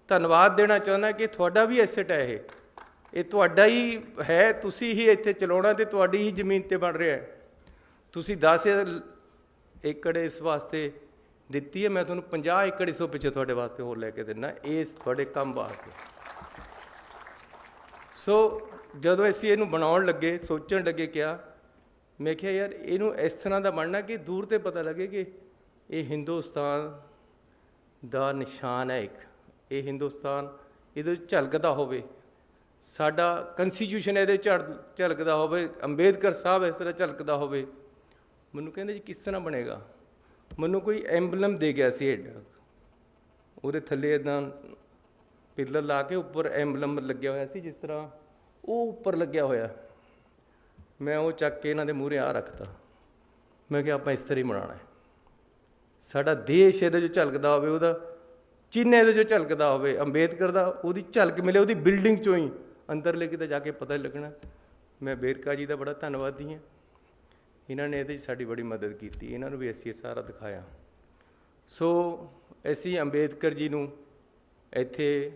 ਧੰਨਵਾਦ ਦੇਣਾ ਚਾਹੁੰਦਾ ਕਿ ਤੁਹਾਡਾ ਵੀ ਐਸੈਟ ਹੈ, ਇਹ ਤੁਹਾਡਾ ਹੀ ਹੈ, ਤੁਸੀਂ ਹੀ ਇੱਥੇ ਚਲਾਉਣਾ ਅਤੇ ਤੁਹਾਡੀ ਹੀ ਜ਼ਮੀਨ 'ਤੇ ਬਣ ਰਿਹਾ ਹੈ। ਤੁਸੀਂ 10 ਏਕੜ ਇਸ ਵਾਸਤੇ ਦਿੱਤੀ ਹੈ, ਮੈਂ ਤੁਹਾਨੂੰ 50 ਏਕੜ ਇਸ ਤੋਂ ਪਿੱਛੇ ਤੁਹਾਡੇ ਵਾਸਤੇ ਹੋਰ ਲੈ ਕੇ ਦਿੰਦਾ, ਇਸ ਤੁਹਾਡੇ ਕੰਮ ਵਾਸਤੇ। ਸੋ ਜਦੋਂ ਅਸੀਂ ਇਹਨੂੰ ਬਣਾਉਣ ਲੱਗੇ, ਸੋਚਣ ਲੱਗੇ, ਕਿਹਾ ਮੈਂ ਕਿਹਾ ਯਾਰ ਇਹਨੂੰ ਇਸ ਤਰ੍ਹਾਂ ਦਾ ਬਣਨਾ ਕਿ ਦੂਰ 'ਤੇ ਪਤਾ ਲੱਗੇ ਕਿ ਇਹ ਹਿੰਦੁਸਤਾਨ ਦਾ ਨਿਸ਼ਾਨ ਹੈ ਇੱਕ, ਇਹ ਹਿੰਦੁਸਤਾਨ ਇਹਦੇ ਝਲਕਦਾ ਹੋਵੇ, ਸਾਡਾ ਕੰਸਟੀਟਿਊਸ਼ਨ ਇਹਦੇ ਝਲਕਦਾ ਹੋਵੇ, ਅੰਬੇਦਕਰ ਸਾਹਿਬ ਇਸ ਤਰ੍ਹਾਂ ਝਲਕਦਾ ਹੋਵੇ। ਮੈਨੂੰ ਕਹਿੰਦੇ ਜੀ ਕਿਸ ਤਰ੍ਹਾਂ ਬਣੇਗਾ? ਮੈਨੂੰ ਕੋਈ ਐਂਬਲਮ ਦੇ ਗਿਆ ਸੀ ਐਡਾ, ਉਹਦੇ ਥੱਲੇ ਇੱਦਾਂ ਪਿੱਲਰ ਲਾ ਕੇ ਉੱਪਰ ਐਂਬਲਮ ਲੱਗਿਆ ਹੋਇਆ ਸੀ, ਜਿਸ ਤਰ੍ਹਾਂ ਉਹ ਉੱਪਰ ਲੱਗਿਆ ਹੋਇਆ। ਮੈਂ ਉਹ ਚੱਕ ਕੇ ਇਹਨਾਂ ਦੇ ਮੂਹਰੇ ਆ ਰੱਖਤਾ। ਮੈਂ ਕਿਹਾ ਆਪਾਂ ਇਸ ਤਰ੍ਹਾਂ ਹੀ ਬਣਾਉਣਾ ਹੈ, ਸਾਡਾ ਦੇਸ਼ ਇਹਦੇ 'ਚੋਂ ਝਲਕਦਾ ਹੋਵੇ, ਉਹਦਾ ਚਿੰਨ੍ਹ ਇਹਦੇ 'ਚੋਂ ਝਲਕਦਾ ਹੋਵੇ, ਅੰਬੇਦਕਰ ਦਾ ਉਹਦੀ ਝਲਕ ਮਿਲੇ ਉਹਦੀ ਬਿਲਡਿੰਗ 'ਚੋਂ ਹੀ, ਅੰਦਰਲੇ ਕਿਤੇ ਜਾ ਕੇ ਪਤਾ ਲੱਗਣਾ। ਮੈਂ ਵੇਰਕਾ ਜੀ ਦਾ ਬੜਾ ਧੰਨਵਾਦੀ ਹਾਂ, ਇਹਨਾਂ ਨੇ ਇਹਦੇ 'ਚ ਸਾਡੀ ਬੜੀ ਮਦਦ ਕੀਤੀ, ਇਹਨਾਂ ਨੂੰ ਵੀ ਅਸੀਂ ਇਹ ਸਾਰਾ ਦਿਖਾਇਆ। ਸੋ ਅਸੀਂ ਅੰਬੇਦਕਰ ਜੀ ਨੂੰ ਇੱਥੇ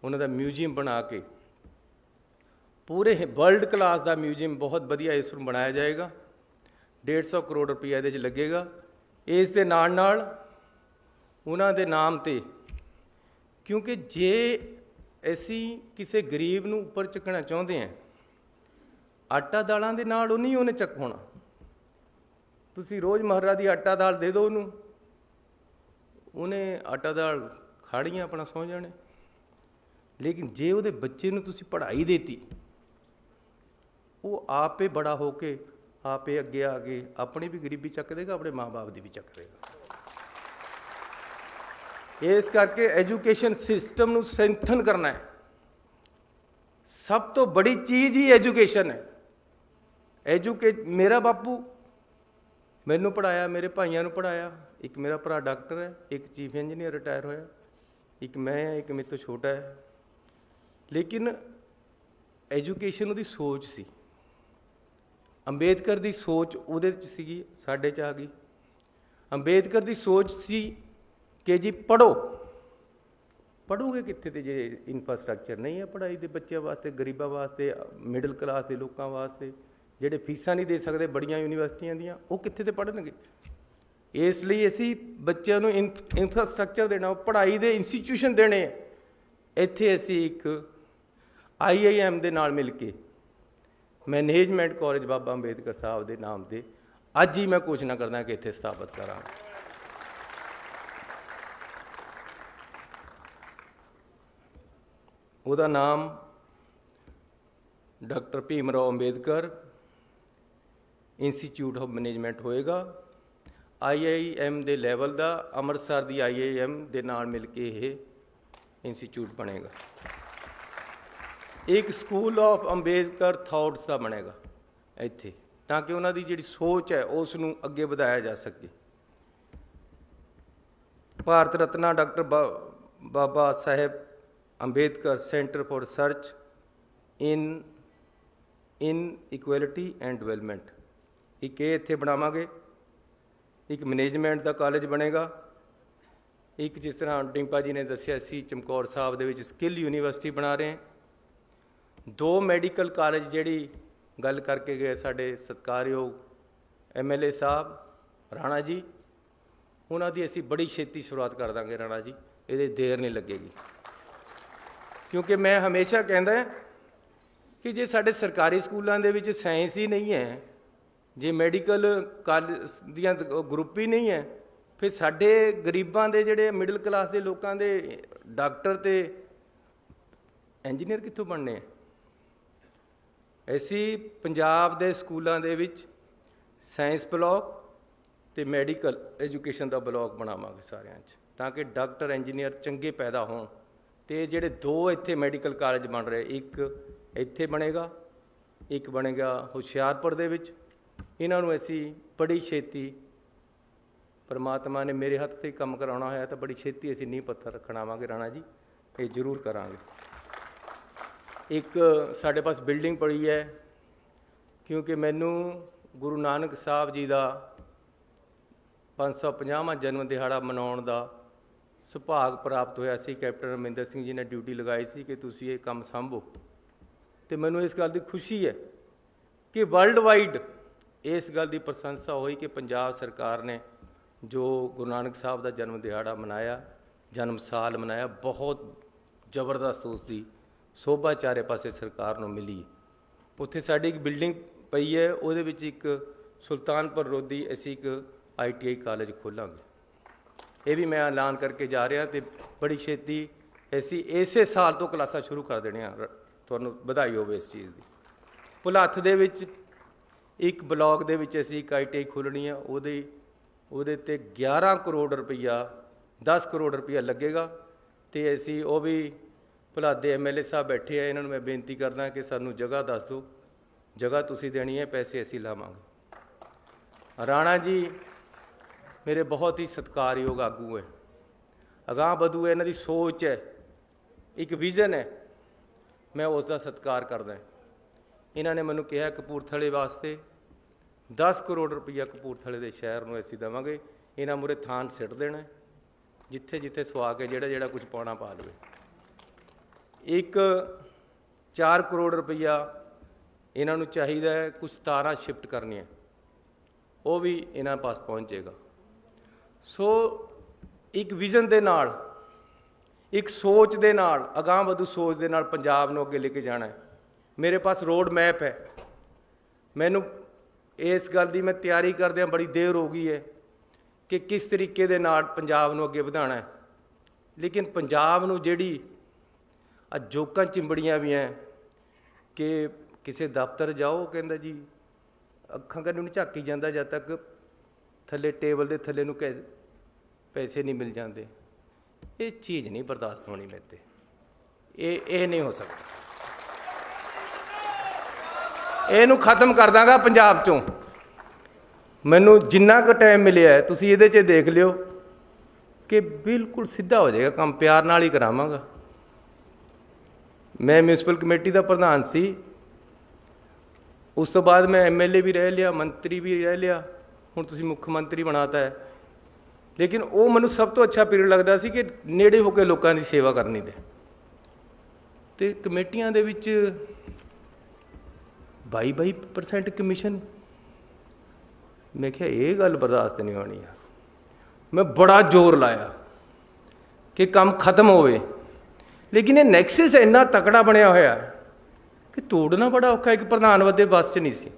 ਉਹਨਾਂ ਦਾ ਮਿਊਜ਼ੀਅਮ ਬਣਾ ਕੇ, ਪੂਰੇ ਵਰਲਡ ਕਲਾਸ ਦਾ ਮਿਊਜ਼ੀਅਮ ਬਹੁਤ ਵਧੀਆ ਇਸ ਨੂੰ ਬਣਾਇਆ ਜਾਏਗਾ। 150 ਕਰੋੜ ਰੁਪਈਆ ਇਹਦੇ 'ਚ ਲੱਗੇਗਾ। ਇਸ ਦੇ ਨਾਲ ਨਾਲ ਉਹਨਾਂ ਦੇ ਨਾਮ 'ਤੇ, ਕਿਉਂਕਿ ਜੇ ਅਸੀਂ ਕਿਸੇ ਗਰੀਬ ਨੂੰ ਉੱਪਰ ਚੱਕਣਾ ਚਾਹੁੰਦੇ ਹਾਂ, ਆਟਾ ਦਾਲਾਂ ਦੇ ਨਾਲ ਉਹ ਨਹੀਂ ਉਹਨੇ ਚੱਕ ਹੋਣਾ। ਤੁਸੀਂ ਰੋਜ਼ ਮਹਾਰਾ ਦੀ ਆਟਾ ਦਾਲ ਦੇ ਦਿਓ ਉਹਨੂੰ, ਉਹਨੇ ਆਟਾ ਦਾਲ ਖਾੜੀਆਂ ਆਪਣਾ ਸੌਂ ਜਾਣੇ। ਲੇਕਿਨ ਜੇ ਉਹਦੇ ਬੱਚੇ ਨੂੰ ਤੁਸੀਂ ਪੜ੍ਹਾਈ ਦੇਤੀ, ਉਹ ਆਪੇ ਬੜਾ ਹੋ ਕੇ ਆਪੇ ਅੱਗੇ ਆ ਕੇ ਆਪਣੀ ਵੀ ਗਰੀਬੀ ਚੱਕ ਦੇਗਾ, ਆਪਣੇ ਮਾਂ-ਬਾਪ ਦੀ ਵੀ ਚੱਕ ਦੇਗਾ। ਇਸ ਕਰਕੇ ਐਜੂਕੇਸ਼ਨ ਸਿਸਟਮ ਨੂੰ ਸਟਰੈਂਥਨ ਕਰਨਾ ਹੈ। ਸਭ ਤੋਂ ਬੜੀ ਚੀਜ਼ ਹੀ ਐਜੂਕੇਸ਼ਨ ਹੈ। ਮੇਰਾ ਬਾਪੂ ਮੈਨੂੰ ਪੜ੍ਹਾਇਆ, ਮੇਰੇ ਭਾਈਆਂ ਨੂੰ ਪੜ੍ਹਾਇਆ। ਇੱਕ ਮੇਰਾ ਭਰਾ ਡਾਕਟਰ ਹੈ, ਇੱਕ ਚੀਫ ਇੰਜੀਨੀਅਰ ਰਿਟਾਇਰ ਹੋਇਆ, ਇੱਕ ਮੈਂ ਹਾਂ, ਇੱਕ ਮੇਰੇ ਤੋਂ ਛੋਟਾ ਹੈ। ਲੇਕਿਨ ਐਜੂਕੇਸ਼ਨ ਉਹਦੀ ਸੋਚ ਸੀ, ਅੰਬੇਦਕਰ ਦੀ ਸੋਚ ਉਹਦੇ 'ਚ ਸੀਗੀ, ਸਾਡੇ 'ਚ ਆ ਗਈ। ਅੰਬੇਦਕਰ ਦੀ ਸੋਚ ਸੀ ਕਿ ਜੀ ਪੜ੍ਹੋ। ਪੜ੍ਹੋਗੇ ਕਿੱਥੇ ਤੇ ਜੇ ਇਨਫਰਾਸਟਰਕਚਰ ਨਹੀਂ ਹੈ ਪੜ੍ਹਾਈ ਦੇ ਬੱਚਿਆਂ ਵਾਸਤੇ, ਗਰੀਬਾਂ ਵਾਸਤੇ, ਮਿਡਲ ਕਲਾਸ ਦੇ ਲੋਕਾਂ ਵਾਸਤੇ, ਜਿਹੜੇ ਫੀਸਾਂ ਨਹੀਂ ਦੇ ਸਕਦੇ ਬੜੀਆਂ ਯੂਨੀਵਰਸਿਟੀਆਂ ਦੀਆਂ, ਉਹ ਕਿੱਥੇ ਤੇ ਪੜ੍ਹਨਗੇ? ਇਸ ਲਈ ਅਸੀਂ ਬੱਚਿਆਂ ਨੂੰ ਇਨਫਰਾਸਟਰਕਚਰ ਦੇਣਾ, ਪੜ੍ਹਾਈ ਦੇ ਇੰਸਟੀਟਿਊਸ਼ਨ ਦੇਣੇ। ਇੱਥੇ ਅਸੀਂ ਇੱਕ IIM ਦੇ ਨਾਲ ਮਿਲ ਕੇ ਮੈਨੇਜਮੈਂਟ ਕਾਲਜ ਬਾਬਾ ਅੰਬੇਦਕਰ ਸਾਹਿਬ ਦੇ ਨਾਮ 'ਤੇ ਅੱਜ ਹੀ ਮੈਂ ਘੋਸ਼ਣਾ ਕਰਦਾ ਕਿ ਇੱਥੇ ਸਥਾਪਿਤ ਕਰਾਂਗਾ। ਉਹਦਾ ਨਾਮ doctor Bhim Rao Ambedkar institute of management ਹੋਏਗਾ। IIM ਦੇ ਲੈਵਲ ਦਾ, ਅੰਮ੍ਰਿਤਸਰ ਦੀ IIM ਦੇ ਨਾਲ ਮਿਲ ਕੇ ਇਹ ਇੰਸਟੀਚਿਊਟ ਬਣੇਗਾ। ਇੱਕ ਸਕੂਲ ਆਫ ਅੰਬੇਦਕਰ ਥਾਟਸ ਦਾ ਬਣੇਗਾ ਇੱਥੇ, ਤਾਂ ਕਿ ਉਹਨਾਂ ਦੀ ਜਿਹੜੀ ਸੋਚ ਹੈ ਉਸ ਨੂੰ ਅੱਗੇ ਵਧਾਇਆ ਜਾ ਸਕੇ। Bharat Ratna doctor Baba Sahib Ambedkar centre for research in equality and development, ਇੱਕ ਇਹ ਇੱਥੇ ਬਣਾਵਾਂਗੇ। ਇੱਕ ਮੈਨੇਜਮੈਂਟ ਦਾ ਕਾਲਜ ਬਣੇਗਾ। ਇੱਕ ਜਿਸ ਤਰ੍ਹਾਂ ਡਿੰਪਾ ਜੀ ਨੇ ਦੱਸਿਆ ਸੀ, ਚਮਕੌਰ ਸਾਹਿਬ ਦੇ ਵਿੱਚ ਸਕਿੱਲ ਯੂਨੀਵਰਸਿਟੀ ਬਣਾ ਰਹੇ ਹਾਂ। 2 ਮੈਡੀਕਲ ਕਾਲਜ ਜਿਹੜੀ ਗੱਲ ਕਰਕੇ ਗਏ ਸਾਡੇ ਸਤਿਕਾਰਯੋਗ MLA ਸਾਹਿਬ ਰਾਣਾ ਜੀ, ਉਹਨਾਂ ਦੀ ਅਸੀਂ ਬੜੀ ਛੇਤੀ ਸ਼ੁਰੂਆਤ ਕਰ ਦਾਂਗੇ ਰਾਣਾ ਜੀ, ਇਹਦੇ ਦੇਰ ਨਹੀਂ ਲੱਗੇਗੀ। ਕਿਉਂਕਿ ਮੈਂ ਹਮੇਸ਼ਾ ਕਹਿੰਦਾ ਕਿ ਜੇ ਸਾਡੇ ਸਰਕਾਰੀ ਸਕੂਲਾਂ ਦੇ ਵਿੱਚ ਸਾਇੰਸ ਹੀ ਨਹੀਂ ਹੈ, ਜੇ ਮੈਡੀਕਲ ਕਾਲਜ ਦੀਆਂ ਗਰੁੱਪ ਹੀ ਨਹੀਂ ਹੈ, ਫਿਰ ਸਾਡੇ ਗਰੀਬਾਂ ਦੇ ਜਿਹੜੇ ਮਿਡਲ ਕਲਾਸ ਦੇ ਲੋਕਾਂ ਦੇ ਡਾਕਟਰ ਅਤੇ ਇੰਜੀਨੀਅਰ ਕਿੱਥੋਂ ਬਣਨੇ ਆ? ਅਸੀਂ ਪੰਜਾਬ ਦੇ ਸਕੂਲਾਂ ਦੇ ਵਿੱਚ ਸਾਇੰਸ ਬਲਾਕ ਅਤੇ ਮੈਡੀਕਲ ਐਜੂਕੇਸ਼ਨ ਦਾ ਬਲਾਕ ਬਣਾਵਾਂਗੇ ਸਾਰਿਆਂ 'ਚ, ਤਾਂ ਕਿ ਡਾਕਟਰ ਇੰਜੀਨੀਅਰ ਚੰਗੇ ਪੈਦਾ ਹੋਣ। ਅਤੇ ਜਿਹੜੇ 2 ਇੱਥੇ ਮੈਡੀਕਲ ਕਾਲਜ ਬਣ ਰਹੇ, ਇੱਕ ਇੱਥੇ ਬਣੇਗਾ, ਇੱਕ ਬਣੇਗਾ ਹੁਸ਼ਿਆਰਪੁਰ ਦੇ ਵਿੱਚ। ਇਹਨਾਂ ਨੂੰ ਅਸੀਂ ਬੜੀ ਛੇਤੀ परमात्मा ने मेरे हत्थ से काम कराना होया तो बड़ी छेती असीं नींह पत्थर रखण आवांगे राणा जी, ये जरूर करांगे। एक साडे पास बिल्डिंग पड़ी है, क्योंकि मैनू गुरु नानक साहब जी का 550वां जन्म दिहाड़ा मनाउण दा सुभाग प्राप्त होया सी। कैप्टन अमरिंदर सिंह जी ने ड्यूटी लगाई सी कि तुसीं ये काम संभो, तो मैनू इस गल की खुशी है कि वर्ल्ड वाइड इस गल की प्रशंसा हुई कि पंजाब सरकार ने जो गुरु नानक साहब का जन्म दिहाड़ा मनाया, जन्म साल मनाया, बहुत जबरदस्त उसकी शोभा चारे पासे सरकार को मिली। उत्थे साडी एक बिल्डिंग पई है, उहदे विच एक सुल्तानपुर लोधी असीं एक ITI कॉलेज खोलांगे। ये भी मैं ऐलान करके जा रहा, तो बड़ी छेती असीं इसे साल तो क्लासां शुरू कर देणियां। तुहानूं बधाई होवे इस चीज़ की। भुलੱਥ दे विच एक ब्लॉक दे विच असीं एक ITI खोलनी है, ਉਹਦੇ ਤੇ 11 ਕਰੋੜ रुपया 10 ਕਰੋੜ रुपया लगेगा। तो असी वो भी भुलੱਥ ਦੇ MLA साहब बैठे हैं, इन्होंने मैं बेनती करदा कि सानू जगह दस दो, जगह तुसी देनी है, पैसे असी लावांगे। राणा जी मेरे बहुत ही सत्कारयोग आगू है, अगाह बधू है, इन्हां दी सोच है, एक विजन है, मैं उसका सत्कार करदा। इन्होंने मैनू कहा कपूरथले वास्ते 10 करोड़ रुपया कपूरथले के शहर में असीं देवांगे। इन्हां मूहरे थान सिट देना, जिथे जिथे सुआ के जिहड़ा जिहड़ा कुछ पाउणा पा लवे। एक 4 करोड़ रुपया इन्हां नूं चाहीदा है, कुछ तारां शिफ्ट करनी है, वो भी इन्हां पास पहुँचेगा। सो एक विजन दे नाल, एक सोच दे नाल, अगाह वधू सोच दे नाल पंजाब नूं अगे लेके जाना है। मेरे पास रोड मैप है, मैनू इस गल की मैं तैयारी करदे बड़ी देर हो गई है कि किस तरीके दे नाल पंजाब नूं अगे वधाना है। लेकिन पंजाब नूं जिहड़ी जोकां चिंबड़ियां भी हैं कि किसी दफ्तर जाओ, कहंदा जी अखां कन्नों नहीं झाकी जांदा जद तक थले टेबल के थले नूं पैसे नहीं मिल जाते। ये चीज़ नहीं बर्दाश्त होनी मेरे ते, ये नहीं हो सकता। ਇਹਨੂੰ ਖਤਮ ਕਰ ਦਾਂਗਾ ਪੰਜਾਬ ਚੋਂ। ਮੈਨੂੰ ਜਿੰਨਾ ਕੁ ਟਾਈਮ ਮਿਲਿਆ ਹੈ ਤੁਸੀਂ ਇਹਦੇ 'ਚ ਦੇਖ ਲਿਓ ਕਿ ਬਿਲਕੁਲ ਸਿੱਧਾ ਹੋ ਜਾਏਗਾ ਕੰਮ, ਪਿਆਰ ਨਾਲ ਹੀ ਕਰਾਵਾਂਗਾ। ਮੈਂ ਮਿਊਨਿਸਪਲ ਕਮੇਟੀ ਦਾ ਪ੍ਰਧਾਨ ਸੀ, ਉਸ ਤੋਂ ਬਾਅਦ ਮੈਂ MLA ਵੀ ਰਹਿ ਲਿਆ, ਮੰਤਰੀ ਵੀ ਰਹਿ ਲਿਆ, ਹੁਣ ਤੁਸੀਂ ਮੁੱਖ ਮੰਤਰੀ ਬਣਾਤਾ ਹੈ। ਲੇਕਿਨ ਉਹ ਮੈਨੂੰ ਸਭ ਤੋਂ ਅੱਛਾ ਪੀਰੀਅਡ ਲੱਗਦਾ ਸੀ ਕਿ ਨੇੜੇ ਹੋ ਕੇ ਲੋਕਾਂ ਦੀ ਸੇਵਾ ਕਰਨੀ ਦੇ। ਅਤੇ ਕਮੇਟੀਆਂ ਦੇ ਵਿੱਚ 22% कमीशन। मैं क्या ये गल बर्दाश्त नहीं होनी है। मैं बड़ा जोर लाया कि काम खत्म होवे, लेकिन ये नैक्सस इन्ना तकड़ा बनया होया कि तोड़ना बड़ा औखा। एक प्रधान वदे बस च नहीं सी।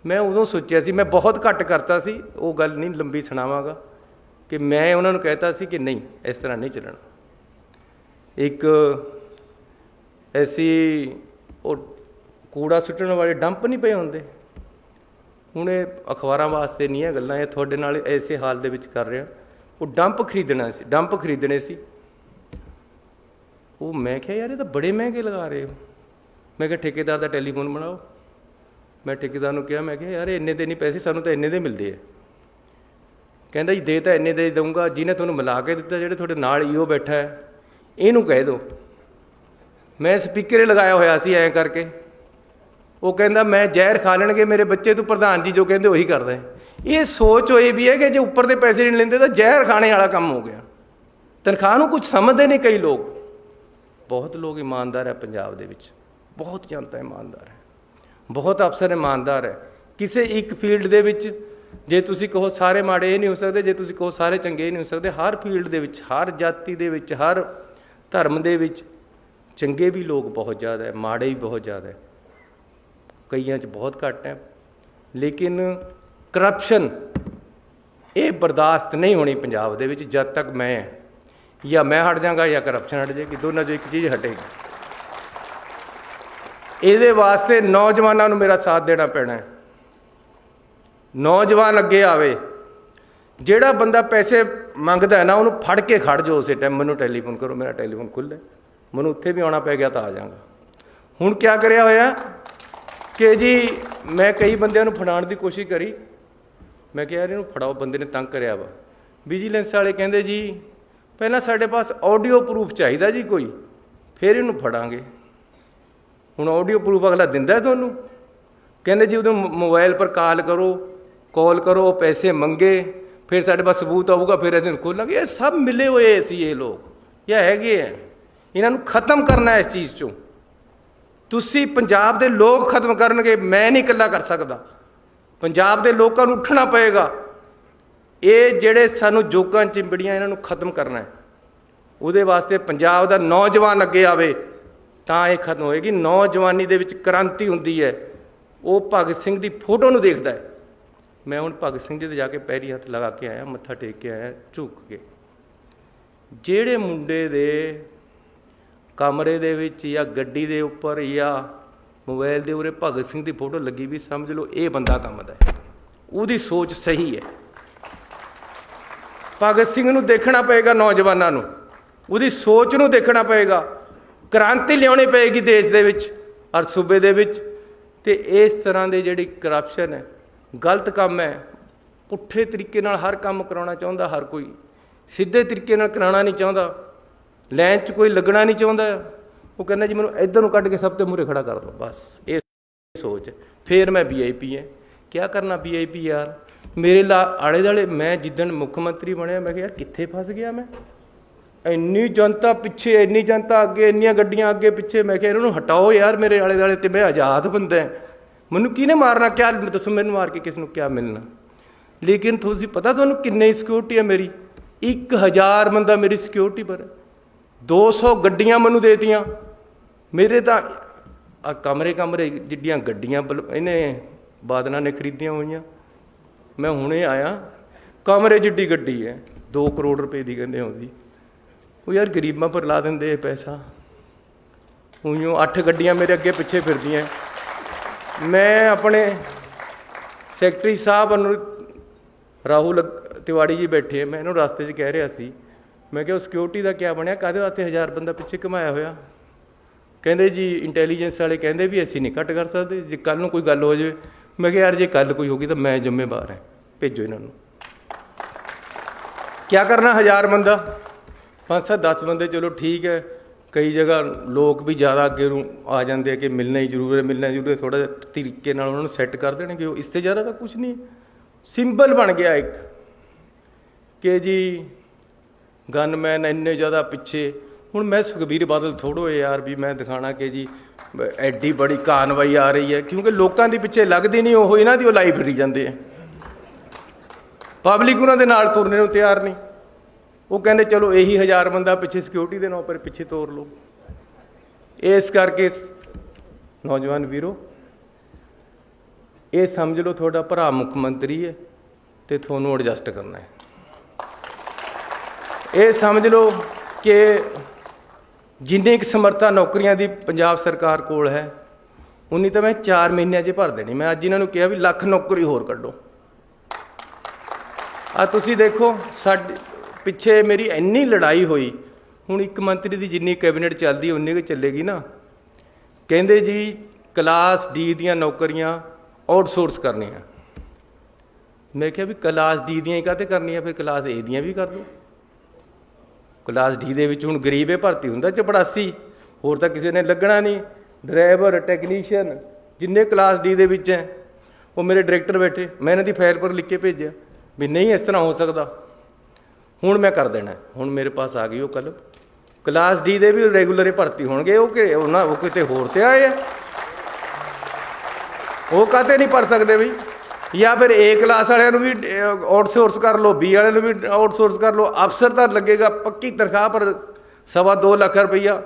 मैं उदों सोचा सी, मैं बहुत घट करता सी, वो गल नहीं लंबी सुनावांगा कि मैं उन्होंने कहता सी कि नहीं इस तरह नहीं चलना। एक ऐसी कूड़ा सुट्टण वाले डंप नहीं पे होंदे, हुण ये अखबारां वास्ते नहीं है गल्लां, ये तुहाडे नाल इसे हाल दे विच कर रहा। वो डंप खरीदने सी। वो मैं क्या यार ये तो बड़े महंगे लगा रहे हो। मैं क्या ठेकेदार का टैलीफोन बनाओ। मैं ठेकेदार नूं कहा, मैं क्या यार इन्ने दे नहीं पैसे, सानूं तो इन्ने दे मिलते हैं। कहंदा जी दे तो इन्ने दे दूँगा, जिन्हें तुहानूं मिला के दिता, जिहड़े तुहाडे नाल ईओ बैठा है इहनूं कह दो। मैं स्पीकर लगाया होया सी ऐ करके। वो कहता मैं जहर खा लेंगे मेरे बच्चे, तो प्रधान जी जो कहते वही करते हैं। ये सोच हुई भी है कि जो उपर के पैसे नहीं लेंदे तो जहर खाने वाला काम हो गया। तनख्वाह नूं कुछ समझते नहीं कई लोग। बहुत लोग ईमानदार है पंजाब दे विच, बहुत जनता ईमानदार है, बहुत अफसर ईमानदार है। किसी एक फील्ड दे विच जे तुसीं कहो सारे माड़े ये नहीं हो सकते, जे तुसीं कहो सारे चंगे ये नहीं हो सकते। हर फील्ड दे विच, हर जाति दे विच, हर धर्म दे विच चंगे भी लोग बहुत ज़्यादा है, माड़े भी बहुत ज़्यादा है, कईयां च बहुत घट है। लेकिन करप्शन ये बर्दाश्त नहीं होनी पंजाब दे विच जब तक मैं या मैं हट जाऊँगा या करप्शन हट जाएगी, दोनों जो एक चीज़ हटेगी। ये वास्ते नौजवानों को मेरा साथ देना पैना है। नौजवान अगे आवे, जेड़ा बंदा पैसे मंगता है ना उन्होंने फड़ के खड़ जाओ उस टाइम, मैनू टैलीफोन करो, मेरा टैलीफोन खुला, मैनू उत्थे भी आना पै गया तो आ जाऊँगा। हुण क्या कराया होया कि जी मैं कई बंदियां नूं फड़ाउण दी कोशिश करी, मैं कहा यार इन्हूं फड़ाओ, बंदे ने तंग करिया वा। विजिलेंस वाले कहंदे जी पहला साडे पास ऑडियो प्रूफ चाहिए जी कोई, फिर इन्हूं फड़ांगे। हुण ऑडियो प्रूफ अगला दिंदा तुहानूं? कहंदे जी उदों मोबाइल पर कॉल करो, पैसे मंगे, फिर साडे पास सबूत आऊगा, फिर असीं खोलांगे। ये सब मिले हुए सी ये लोग, ये हैगे है। इन्हां नूं खत्म करना इस चीज़ चों। तुसीं पंजाब दे लोग खत्म करनगे, मैं नहीं इकल्ला कर सकदा। पंजाब दे लोकां नूं उठना पएगा। ये ਜਿਹੜੇ ਸਾਨੂੰ ਜੋਕਾਂ ਚਿੰਬੜੀਆਂ ਇਹਨਾਂ ਨੂੰ ਖਤਮ ਕਰਨਾ ਹੈ, ਉਹਦੇ ਵਾਸਤੇ ਪੰਜਾਬ ਦਾ ਨੌਜਵਾਨ ਅੱਗੇ ਆਵੇ ਤਾਂ ਇਹ ਖਤਮ ਹੋਏਗੀ। ਨੌਜਵਾਨੀ ਦੇ ਵਿੱਚ ਕ੍ਰਾਂਤੀ ਹੁੰਦੀ ਹੈ। ਉਹ ਭਗਤ ਸਿੰਘ ਦੀ ਫੋਟੋ ਨੂੰ ਦੇਖਦਾ ਹੈ। ਮੈਂ ਹੁਣ ਭਗਤ ਸਿੰਘ ਜੀ ਦੇ ਜਾ ਕੇ ਪੈਰੀ ਹੱਥ ਲਗਾ ਕੇ ਆਇਆ, ਮੱਥਾ ਟੇਕ ਕੇ ਆਇਆ ਝੁਕ ਕੇ। ਜਿਹੜੇ ਮੁੰਡੇ ਦੇ ਕਮਰੇ ਦੇ ਵਿੱਚ ਜਾਂ ਗੱਡੀ ਦੇ ਉੱਪਰ ਜਾਂ ਮੋਬਾਈਲ ਦੇ ਉਰੇ ਭਗਤ ਸਿੰਘ ਦੀ ਫੋਟੋ ਲੱਗੀ ਵੀ, ਸਮਝ ਲਓ ਇਹ ਬੰਦਾ ਕੰਮ ਦਾ ਹੈ, ਉਹਦੀ ਸੋਚ ਸਹੀ ਹੈ। ਭਗਤ ਸਿੰਘ ਨੂੰ ਦੇਖਣਾ ਪਏਗਾ, ਨੌਜਵਾਨਾਂ ਨੂੰ ਉਹਦੀ ਸੋਚ ਨੂੰ ਦੇਖਣਾ ਪਏਗਾ। ਕ੍ਰਾਂਤੀ ਲਿਆਉਣੀ ਪਏਗੀ ਦੇਸ਼ ਦੇ ਵਿੱਚ ਔਰ ਸੂਬੇ ਦੇ ਵਿੱਚ। ਅਤੇ ਇਸ ਤਰ੍ਹਾਂ ਦੇ ਜਿਹੜੀ ਕਰਪਸ਼ਨ ਹੈ, ਗਲਤ ਕੰਮ ਹੈ। ਪੁੱਠੇ ਤਰੀਕੇ ਨਾਲ ਹਰ ਕੰਮ ਕਰਾਉਣਾ ਚਾਹੁੰਦਾ ਹਰ ਕੋਈ, ਸਿੱਧੇ ਤਰੀਕੇ ਨਾਲ ਕਰਾਉਣਾ ਨਹੀਂ ਚਾਹੁੰਦਾ। ਲਾਈਨ 'ਚ ਕੋਈ ਲੱਗਣਾ ਨਹੀਂ ਚਾਹੁੰਦਾ। ਉਹ ਕਹਿੰਦਾ ਜੀ ਮੈਨੂੰ ਇੱਧਰ ਨੂੰ ਕੱਢ ਕੇ ਸਭ ਤੋਂ ਮੂਹਰੇ ਖੜਾ ਕਰ ਦਿਓ, ਬਸ ਇਹ ਸੋਚ। ਫਿਰ ਮੈਂ VIP ਹੈ। ਕਿਆ ਕਰਨਾ VIP ਯਾਰ? ਮੇਰੇ ਆਲੇ ਦੁਆਲੇ ਮੈਂ ਜਿੱਦਣ ਮੁੱਖ ਮੰਤਰੀ ਬਣਿਆ, ਮੈਂ ਕਿਹਾ ਯਾਰ ਕਿੱਥੇ ਫਸ ਗਿਆ ਮੈਂ। ਇੰਨੀ ਜਨਤਾ ਪਿੱਛੇ, ਇੰਨੀ ਜਨਤਾ ਅੱਗੇ, ਇੰਨੀਆਂ ਗੱਡੀਆਂ ਅੱਗੇ ਪਿੱਛੇ। ਮੈਂ ਕਿਹਾ ਇਹਨਾਂ ਨੂੰ ਹਟਾਓ ਯਾਰ ਮੇਰੇ ਆਲੇ ਦੁਆਲੇ, ਤੇ ਮੈਂ ਆਜ਼ਾਦ ਬੰਦਾ। ਮੈਨੂੰ ਕਿਹਨੇ ਮਾਰਨਾ? ਕਿਆ ਦੱਸੋ ਮੈਨੂੰ, ਮਾਰ ਕੇ ਕਿਸ ਨੂੰ ਕਿਆ ਮਿਲਣਾ? ਲੇਕਿਨ ਤੁਸੀਂ ਪਤਾ ਤੁਹਾਨੂੰ ਕਿੰਨੀ ਸਿਕਿਉਰਿਟੀ ਹੈ ਮੇਰੀ? 1000 ਬੰਦਾ ਮੇਰੀ ਸਿਕਿਉਰਿਟੀ ਪਰ। 200 ਗੱਡੀਆਂ ਮੈਨੂੰ ਦੇਤੀਆਂ। ਮੇਰੇ ਤਾਂ ਕਮਰੇ ਜਿੱਡੀਆਂ ਗੱਡੀਆਂ ਇਹਨੇ ਬਾਦਲਾਂ ਨੇ ਖਰੀਦੀਆਂ ਹੋਈਆਂ। ਮੈਂ ਹੁਣੇ ਆਇਆ, ਕਮਰੇ ਜਿੱਡੀ ਗੱਡੀ ਹੈ, 2 ਕਰੋੜ ਰੁਪਏ ਦੀ ਕਹਿੰਦੇ ਆਉਂਦੀ। ਉਹ ਯਾਰ ਗਰੀਬਾਂ ਪਰ ਲਾ ਦਿੰਦੇ ਪੈਸਾ। ਉਈਓ 8 ਗੱਡੀਆਂ ਮੇਰੇ ਅੱਗੇ ਪਿੱਛੇ ਫਿਰਦੀਆਂ। ਮੈਂ ਆਪਣੇ ਸੈਕਟਰੀ ਸਾਹਿਬ ਰਾਹੁਲ ਤਿਵਾੜੀ ਜੀ ਬੈਠੇ, ਮੈਂ ਇਹਨੂੰ ਰਸਤੇ 'ਚ ਕਹਿ ਰਿਹਾ ਸੀ, ਮੈਂ ਕਿਹਾ ਉਹ ਸਿਕਿਉਰਿਟੀ ਦਾ ਕਿਆ ਬਣਿਆ? ਕਾਹਦੇ ਵਾਸਤੇ 1000 ਬੰਦਾ ਪਿੱਛੇ ਘੁਮਾਇਆ ਹੋਇਆ? ਕਹਿੰਦੇ ਜੀ ਇੰਟੈਲੀਜੈਂਸ ਵਾਲੇ ਕਹਿੰਦੇ ਵੀ ਅਸੀਂ ਨਹੀਂ ਘੱਟ ਕਰ ਸਕਦੇ, ਜੇ ਕੱਲ੍ਹ ਨੂੰ ਕੋਈ ਗੱਲ ਹੋ ਜਾਵੇ। ਮੈਂ ਕਿਹਾ ਯਾਰ ਜੇ ਕੱਲ੍ਹ ਕੋਈ ਹੋ ਗਈ ਤਾਂ ਮੈਂ ਜ਼ਿੰਮੇਵਾਰ ਹੈ, ਭੇਜੋ ਇਹਨਾਂ ਨੂੰ। ਕਿਆ ਕਰਨਾ 1000 ਬੰਦਾ? 5-10 ਬੰਦੇ ਚਲੋ ਠੀਕ ਹੈ। ਕਈ ਜਗ੍ਹਾ ਲੋਕ ਵੀ ਜ਼ਿਆਦਾ ਅੱਗੇ ਨੂੰ ਆ ਜਾਂਦੇ ਆ ਕਿ ਮਿਲਣਾ ਹੀ ਜ਼ਰੂਰ ਹੈ, ਥੋੜ੍ਹਾ ਜਿਹਾ ਤਰੀਕੇ ਨਾਲ ਉਹਨਾਂ ਨੂੰ ਸੈੱਟ ਕਰ ਦੇਣਗੇ। ਉਹ ਇਸ ਤੋਂ ਜ਼ਿਆਦਾ ਤਾਂ ਕੁਛ ਨਹੀਂ। ਸਿੰਬਲ ਬਣ ਗਿਆ ਇੱਕ ਕਿ ਜੀ ਗਨਮੈਨ ਇੰਨੇ ਜ਼ਿਆਦਾ ਪਿੱਛੇ। ਹੁਣ ਮੈਂ ਸੁਖਬੀਰ ਬਾਦਲ ਥੋੜ੍ਹੋ ਯਾਰ ਵੀ ਮੈਂ ਦਿਖਾਣਾ ਕਿ ਜੀ ਐਡੀ ਬੜੀ ਕਾਰਵਾਈ ਆ ਰਹੀ ਹੈ, ਕਿਉਂਕਿ ਲੋਕਾਂ ਦੇ ਪਿੱਛੇ ਲੱਗਦੀ ਨਹੀਂ। ਉਹ ਇਹਨਾਂ ਦੀ ਉਹ ਲਾਈ ਫਿਰੀ ਜਾਂਦੇ ਆ। ਪਬਲਿਕ ਉਹਨਾਂ ਦੇ ਨਾਲ ਤੁਰਨੇ ਨੂੰ ਤਿਆਰ ਨਹੀਂ। ਉਹ ਕਹਿੰਦੇ ਚਲੋ ਇਹੀ 1000 ਬੰਦਾ ਪਿੱਛੇ ਸਿਕਿਉਰਿਟੀ ਦੇ ਨਾਂ ਪਰ ਪਿੱਛੇ ਤੋਰ ਲਓ। ਇਸ ਕਰਕੇ ਨੌਜਵਾਨ ਵੀਰੋ, ਇਹ ਸਮਝ ਲਓ ਤੁਹਾਡਾ ਭਰਾ ਮੁੱਖ ਮੰਤਰੀ ਹੈ ਅਤੇ ਤੁਹਾਨੂੰ ਐਡਜਸਟ ਕਰਨਾ ਹੈ। ਇਹ ਸਮਝ ਲਓ ਕਿ ਜਿੰਨੀ ਕੁ ਸਮਰੱਥਾ ਨੌਕਰੀਆਂ ਦੀ ਪੰਜਾਬ ਸਰਕਾਰ ਕੋਲ ਹੈ, ਉਨੀ ਤਾਂ ਮੈਂ 4 ਮਹੀਨਿਆਂ 'ਚ ਭਰ ਦੇਣੀ। ਮੈਂ ਅੱਜ ਇਹਨਾਂ ਨੂੰ ਕਿਹਾ ਵੀ 1,00,000 ਨੌਕਰੀ ਹੋਰ ਕੱਢੋ। ਤੁਸੀਂ ਦੇਖੋ ਸਾਡੇ ਪਿੱਛੇ ਮੇਰੀ ਇੰਨੀ ਲੜਾਈ ਹੋਈ। ਹੁਣ ਇੱਕ ਮੰਤਰੀ ਦੀ ਜਿੰਨੀ ਕੈਬਨਿਟ ਚੱਲਦੀ ਉਨੀ ਕੁ ਚੱਲੇਗੀ ਨਾ। ਕਹਿੰਦੇ ਜੀ ਕਲਾਸ D ਦੀਆਂ ਨੌਕਰੀਆਂ ਆਊਟਸੋਰਸ ਕਰਨੀਆਂ। ਮੈਂ ਕਿਹਾ ਵੀ ਕਲਾਸ D ਦੀਆਂ ਹੀ ਕਾਹਤੇ ਕਰਨੀਆਂ, ਫਿਰ ਕਲਾਸ A ਦੀਆਂ ਵੀ ਕਰ ਦਿਓ। ਕਲਾਸ D ਦੇ ਵਿੱਚ ਹੁਣ ਗਰੀਬ ਭਰਤੀ ਹੁੰਦਾ, ਚਪੜਾਸੀ, ਹੋਰ ਤਾਂ ਕਿਸੇ ਨੇ ਲੱਗਣਾ ਨਹੀਂ। ਡਰਾਈਵਰ, ਟੈਕਨੀਸ਼ੀਅਨ, ਜਿੰਨੇ ਕਲਾਸ D ਦੇ ਵਿੱਚ ਹੈ, ਉਹ ਮੇਰੇ ਡਾਇਰੈਕਟਰ ਬੈਠੇ। ਮੈਂ ਇਹਨਾਂ ਦੀ ਫਾਈਲ ਪਰ ਲਿਖ ਕੇ ਭੇਜਿਆ ਵੀ ਨਹੀਂ ਇਸ ਤਰ੍ਹਾਂ ਹੋ ਸਕਦਾ। ਹੁਣ ਮੈਂ ਕਰ ਦੇਣਾ। ਹੁਣ ਮੇਰੇ ਪਾਸ ਆ ਗਈ ਉਹ ਕੱਲ੍ਹ। ਕਲਾਸ D ਦੇ ਵੀ ਰੈਗੂਲਰ ਹੀ ਭਰਤੀ ਹੋਣਗੇ। ਉਹ ਕਿਤੇ ਹੋਰ 'ਤੇ ਆਏ ਆ, ਉਹ ਕਾਹਤੇ ਨਹੀਂ ਭਰ ਸਕਦੇ ਬਈ? ਜਾਂ ਫਿਰ A ਕਲਾਸ ਵਾਲਿਆਂ ਨੂੰ ਵੀ ਆਊਟਸੋਰਸ ਕਰ ਲਓ, B ਵਾਲਿਆਂ ਨੂੰ ਵੀ ਆਊਟਸੋਰਸ ਕਰ ਲਓ। ਅਫਸਰ ਤਾਂ ਲੱਗੇਗਾ ਪੱਕੀ ਤਨਖਾਹ ਪਰ 2.25 ਲੱਖ ਰੁਪਈਆ।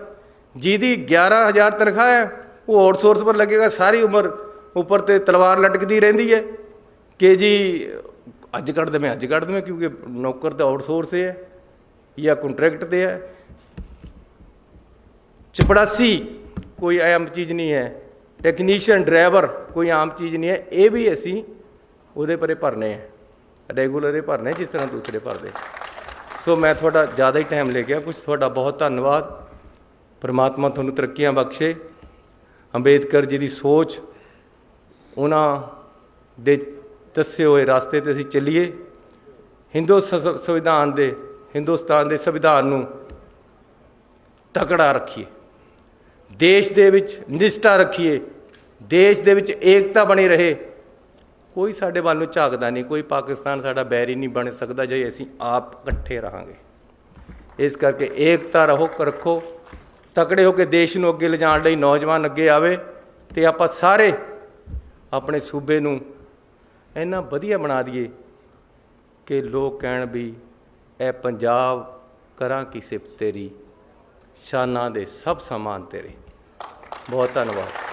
ਜਿਹਦੀ 11,000 ਤਨਖਾਹ ਹੈ ਉਹ ਆਊਟਸੋਰਸ ਪਰ ਲੱਗੇਗਾ। ਸਾਰੀ ਉਮਰ ਉੱਪਰ 'ਤੇ ਤਲਵਾਰ ਲਟਕਦੀ ਰਹਿੰਦੀ ਹੈ ਕਿ ਜੀ ਅੱਜ ਕੱਢ ਦੇਵੇਂ, ਕਿਉਂਕਿ ਨੌਕਰ ਤਾਂ ਆਊਟਸੋਰਸ ਹੈ ਜਾਂ ਕੰਟਰੈਕਟ 'ਤੇ ਹੈ। ਚਪੜਾਸੀ ਕੋਈ ਆਮ ਚੀਜ਼ ਨਹੀਂ ਹੈ। ਟੈਕਨੀਸ਼ੀਅਨ, ਡਰਾਈਵਰ ਕੋਈ ਆਮ ਚੀਜ਼ ਨਹੀਂ ਹੈ। ਇਹ ਵੀ ਅਸੀਂ ਉਹਦੇ ਪਰੇ ਭਰਨੇ ਹੈ, ਰੈਗੂਲਰ ਭਰਨੇ ਜਿਸ ਤਰ੍ਹਾਂ ਦੂਸਰੇ ਭਰਦੇ। ਸੋ ਮੈਂ ਤੁਹਾਡਾ ਜ਼ਿਆਦਾ ਹੀ ਟਾਈਮ ਲੈ ਗਿਆ ਕੁਛ। ਤੁਹਾਡਾ ਬਹੁਤ ਧੰਨਵਾਦ। ਪਰਮਾਤਮਾ ਤੁਹਾਨੂੰ ਤਰੱਕੀਆਂ ਬਖਸ਼ੇ। ਅੰਬੇਦਕਰ ਜੀ ਦੀ ਸੋਚ, ਉਹਨਾਂ ਦੇ ਦੱਸੇ ਹੋਏ ਰਸਤੇ ਤੇ ਅਸੀਂ ਚੱਲੀਏ। ਹਿੰਦੁਸਤਾਨ ਦੇ ਸੰਵਿਧਾਨ ਨੂੰ ਤਕੜਾ ਰੱਖੀਏ, ਦੇਸ਼ ਦੇ ਵਿੱਚ ਨਿਸ਼ਠਾ ਰੱਖੀਏ, ਦੇਸ਼ ਦੇ ਵਿੱਚ ਏਕਤਾ ਬਣੀ ਰਹੇ। ਕੋਈ ਸਾਡੇ ਵੱਲ ਨੂੰ ਝਾਕਦਾ ਨਹੀਂ, ਕੋਈ ਪਾਕਿਸਤਾਨ ਸਾਡਾ ਬੈਰੀ ਨਹੀਂ ਬਣ ਸਕਦਾ ਜੇ ਅਸੀਂ ਆਪ ਇਕੱਠੇ ਰਹਾਂਗੇ। ਇਸ ਕਰਕੇ ਏਕਤਾ ਰੱਖੋ, ਤਕੜੇ ਹੋ ਕੇ ਦੇਸ਼ ਨੂੰ ਅੱਗੇ ਲਿਜਾਣ ਲਈ ਨੌਜਵਾਨ ਅੱਗੇ ਆਵੇ ਤੇ ਆਪਾਂ ਸਾਰੇ ਆਪਣੇ ਸੂਬੇ ਨੂੰ ਇੰਨਾ ਵਧੀਆ ਬਣਾ ਦਈਏ ਕਿ ਲੋਕ ਕਹਿਣ ਵੀ ਇਹ ਪੰਜਾਬ ਕਰਾਂ ਕੀ ਸਿਫਤ ਤੇਰੀ, ਸ਼ਾਨਾਂ ਦੇ ਸਭ ਸਮਾਨ ਤੇਰੇ। ਬਹੁਤ ਧੰਨਵਾਦ।